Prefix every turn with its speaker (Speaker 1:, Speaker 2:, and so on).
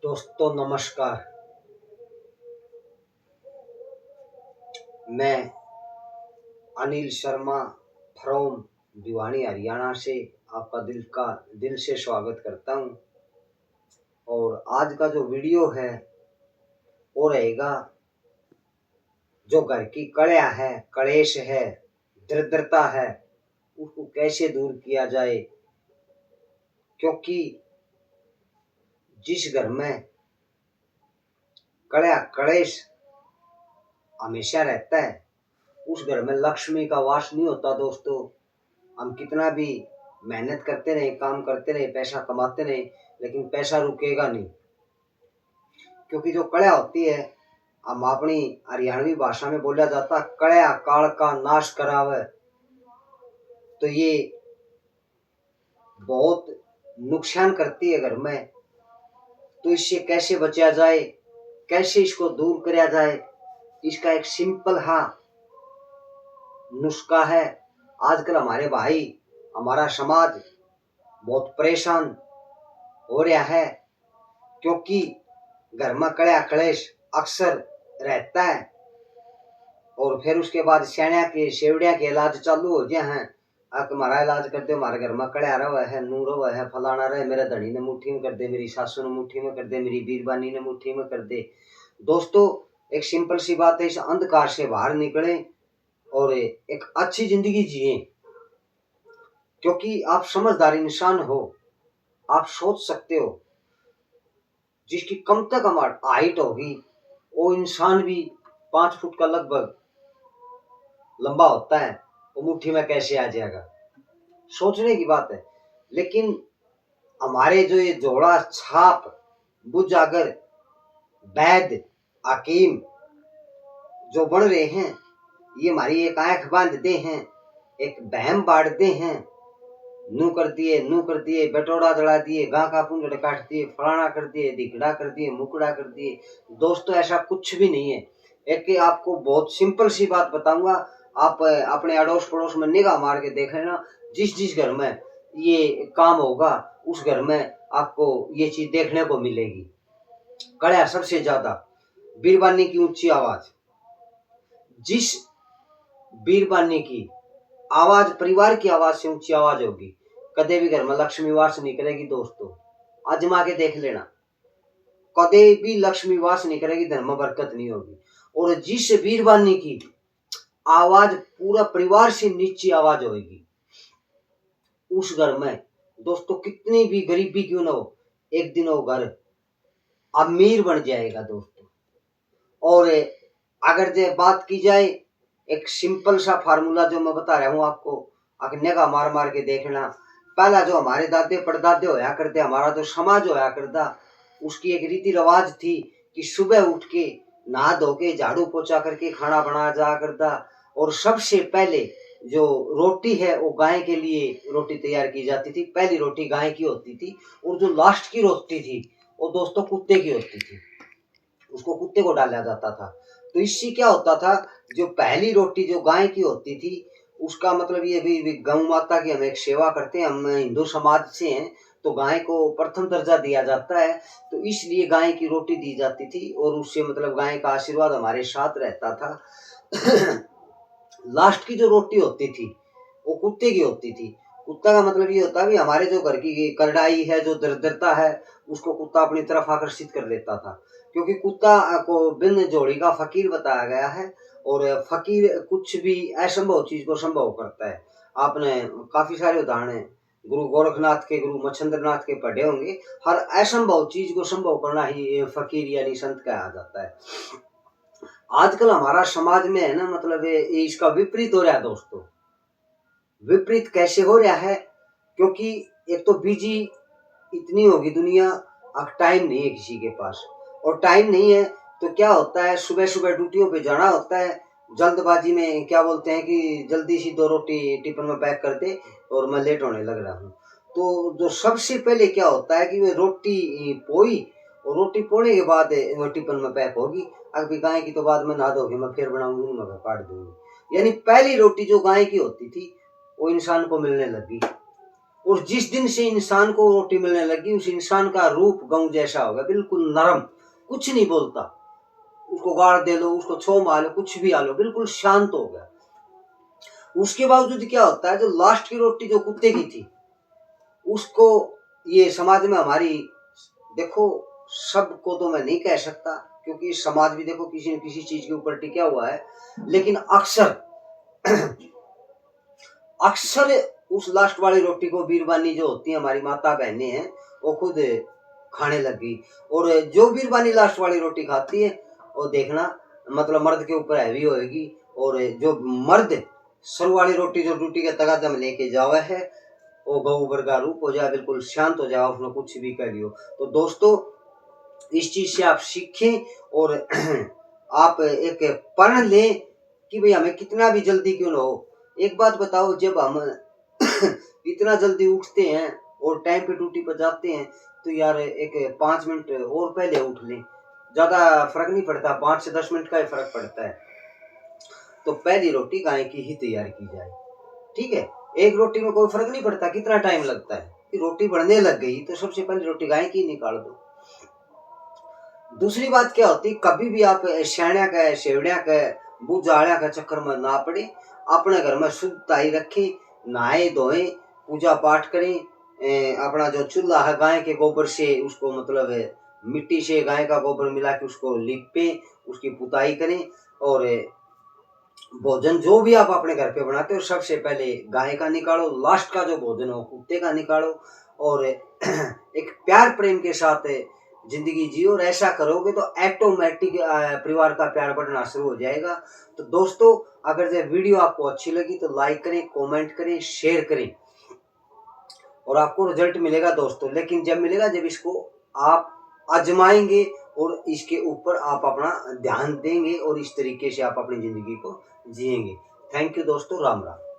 Speaker 1: दोस्तों नमस्कार। मैं अनिल शर्मा फ्रॉम भिवानी हरियाणा से आपका दिल से स्वागत करता हूं। और आज का जो वीडियो है वो रहेगा जो घर की कड़ियाँ है, कलेश है, दरिद्रता है, उसको कैसे दूर किया जाए। क्योंकि जिस घर में कड़िया कलेश हमेशा रहता है उस घर में लक्ष्मी का वास नहीं होता। दोस्तों, हम कितना भी मेहनत करते रहे, काम करते रहे, पैसा कमाते रहे, लेकिन पैसा रुकेगा नहीं। क्योंकि जो कड़िया होती है, हम अपनी हरियाणवी भाषा में बोला जाता कड़िया काल का नाश करावे। तो ये बहुत नुकसान करती है घर में। तो इससे कैसे बचा जाए, कैसे इसको दूर किया जाए, इसका एक सिंपल नुस्खा है। आजकल हमारे भाई, हमारा समाज बहुत परेशान हो रहा है। क्योंकि घर में कड़िया कलेश अक्सर रहता है। और फिर उसके बाद सेवड़िया के इलाज चालू हो गए हैं। हमारा इलाज कर दे, हमारे घर में कड़िया रहा है, नू रहा है, फलाना रहे, मेरे धनी ने मुट्ठी में कर दे, मेरी सासू ने मुट्ठी में कर दे, मेरी बीरबानी ने मुट्ठी में कर दे। दोस्तों, एक सिंपल सी बात है, इस अंधकार से बाहर निकले और एक अच्छी जिंदगी जिए। क्योंकि आप समझदार इंसान हो, आप सोच सकते हो। जिसकी कम तक हमारी हाइट होगी वो इंसान भी 5 फुट का लगभग लंबा होता है, वो मुट्ठी में कैसे आ जाएगा, सोचने की बात है। लेकिन हमारे जो ये जोड़ा छाप बुझागर वैद हकीम जो बन रहे हैं, ये हमारी एक आंख बांध दे हैं, एक बहम बांट दे हैं। नू कर दिए, बटोड़ा जला दिए, गां का पुंजड़ काट दिए, फलाना कर दिए, दिखड़ा कर दिए, मुकड़ा कर दिए। दोस्तों, ऐसा कुछ भी नहीं है। एक आपको बहुत सिंपल सी बात बताऊंगा, आप अपने अड़ोस पड़ोस में निगाह मार के देख लेना। जिस जिस घर में ये काम होगा उस घर में आपको ये चीज देखने को मिलेगी। कड़िया सबसे ज्यादा, बीरबानी की ऊंची आवाज, जिस बीरबानी की आवाज परिवार की आवाज से ऊंची आवाज होगी, कदे भी घर में लक्ष्मी वास नहीं करेगी। दोस्तों, आजमा के देख लेना, कदे भी लक्ष्मी वास नहीं करेगी, धन में बरकत नहीं होगी। और जिस बीरबानी की आवाज पूरा परिवार से नीची आवाज होगी, उस घर में दोस्तों कितनी भी गरीबी क्यों ना हो, एक दिन वो घर अमीर बन जाएगा। दोस्तों, और अगर जो बात की जाए, एक सिंपल सा फार्मूला जो मैं बता रहा हूं आपको, अगर निगाह मार मार के देखना। पहला जो हमारे दादे परदादे होया करते, हमारा जो समाज होया करता, उसकी एक रीति रिवाज थी कि सुबह उठ के नहा धो के झाड़ू पोछा करके खाना बनाया जा करता। और सबसे पहले जो रोटी है वो गाय के लिए रोटी तैयार की जाती थी। पहली रोटी गाय की होती थी, और जो लास्ट की रोटी थी वो दोस्तों कुत्ते की होती थी, उसको कुत्ते को डाला जाता था। तो इससे क्या होता था, जो पहली रोटी जो गाय की होती थी, उसका मतलब ये भी गौ माता की हम एक सेवा करते हैं, हम हिंदू समाज से हैं, तो गाय को प्रथम दर्जा दिया जाता है। तो इसलिए गाय की रोटी दी जाती थी, और उससे मतलब गाय का आशीर्वाद हमारे साथ रहता था। लास्ट की जो रोटी होती थी वो कुत्ते की होती थी। कुत्ता का मतलब ये होता है कि हमारे जो घर की करड़ाई है, जो दरिद्रता है, उसको कुत्ता अपनी तरफ आकर्षित कर लेता था। क्योंकि कुत्ता को बिन जोड़ी का फकीर बताया गया है, और फकीर कुछ भी असंभव चीज को संभव करता है। आपने काफी सारे उदाहरण गुरु गोरखनाथ के, गुरु मच्छिंद्रनाथ के पढ़े होंगे। हर असंभव चीज को संभव करना ही फकीर यानी संत कहा जाता है। आजकल हमारा समाज में है ना, मतलब ये इसका विपरीत हो रहा है। दोस्तों, विपरीत कैसे हो रहा है, क्योंकि एक तो बिजी इतनी होगी दुनिया, अब टाइम नहीं है किसी के पास। और टाइम नहीं है तो क्या होता है, सुबह सुबह ड्यूटियों पे जाना होता है, जल्दबाजी में क्या बोलते हैं कि जल्दी सी 2 रोटी टिफिन में पैक कर दे और मैं लेट होने लग रहा हूँ। तो जो सबसे पहले क्या होता है कि वे रोटी पोई, और रोटी पोने के बाद वो टिफिन में पैक होगी। अभी गाय की तो बाद में नहा धोके मैं फिर बनाऊंगी, मैं काट दूंगी। यानी पहली रोटी जो गाय की होती थी वो इंसान को मिलने लगी। और जिस दिन से इंसान को रोटी मिलने लगी उस इंसान का रूप गऊ जैसा हो गया, बिल्कुल नरम, कुछ नहीं बोलता, उसको गाड़ दे लो, उसको छो मार लो, कुछ भी आ लो, बिल्कुल शांत हो गया। उसके बावजूद क्या होता है, जो लास्ट की रोटी जो कुत्ते की थी उसको ये समाज में हमारी, देखो सबको तो मैं नहीं कह सकता क्योंकि समाज भी देखो किसी न किसी चीज के ऊपर टिका हुआ है, लेकिन अक्सर अक्सर उस लास्ट वाली रोटी को बीरबानी जो होती है हमारी माता बहनें हैं वो खुद खाने लग गई। और जो बीरबानी लास्ट वाली रोटी खाती है वो देखना मतलब मर्द के ऊपर हैवी होएगी, और जो मर्द सर वाली रोटी जो रोटी के तगादम लेके जावा है वो गऊ वर्गा रूप हो जाए, बिल्कुल शांत हो जाए, उसने कुछ भी कर लियो। तो दोस्तों इस चीज से आप सीखें और आप एक पढ़ लें कि भाई हमें कितना भी जल्दी क्यों ना हो। एक बात बताओ, जब हम इतना जल्दी उठते हैं और टाइम पे ड्यूटी पर जाते हैं तो यार एक 5 मिनट और पहले उठ लें, ज्यादा फर्क नहीं पड़ता, 5 से 10 मिनट का ही फर्क पड़ता है। तो पहली रोटी गाय की ही तैयार की जाए, ठीक है। एक रोटी में कोई फर्क नहीं पड़ता कितना टाइम लगता है, कि रोटी बनने लग गई तो सबसे पहले रोटी गाय की निकाल दो। दूसरी बात क्या होती, कभी भी आप श्याणिया का शेवड़िया का बुझाड़िया का चक्कर में ना पड़े, अपने घर में शुद्धता ही रखें, नहाए धोए, पूजा पाठ करें, अपना जो चूल्हा है गाय के गोबर से उसको मतलब मिट्टी से गाय का गोबर मिला के उसको लिपे, उसकी पुताई करें, और भोजन जो भी आप अपने घर पे बनाते हो सबसे पहले गाय का निकालो, लास्ट का जो भोजन हो कुत्ते का निकालो, और एक प्यार प्रेम के साथ जिंदगी जियो। और ऐसा करोगे तो ऑटोमेटिक परिवार का प्यार बढ़ना शुरू हो जाएगा। तो दोस्तों अगर ये वीडियो आपको अच्छी लगी तो लाइक करें, कमेंट करें, शेयर करें, और आपको रिजल्ट मिलेगा दोस्तों, लेकिन जब मिलेगा जब इसको आप आजमाएंगे और इसके ऊपर आप अपना ध्यान देंगे और इस तरीके से आप अपनी जिंदगी को जिएंगे। थैंक यू दोस्तों, राम राम।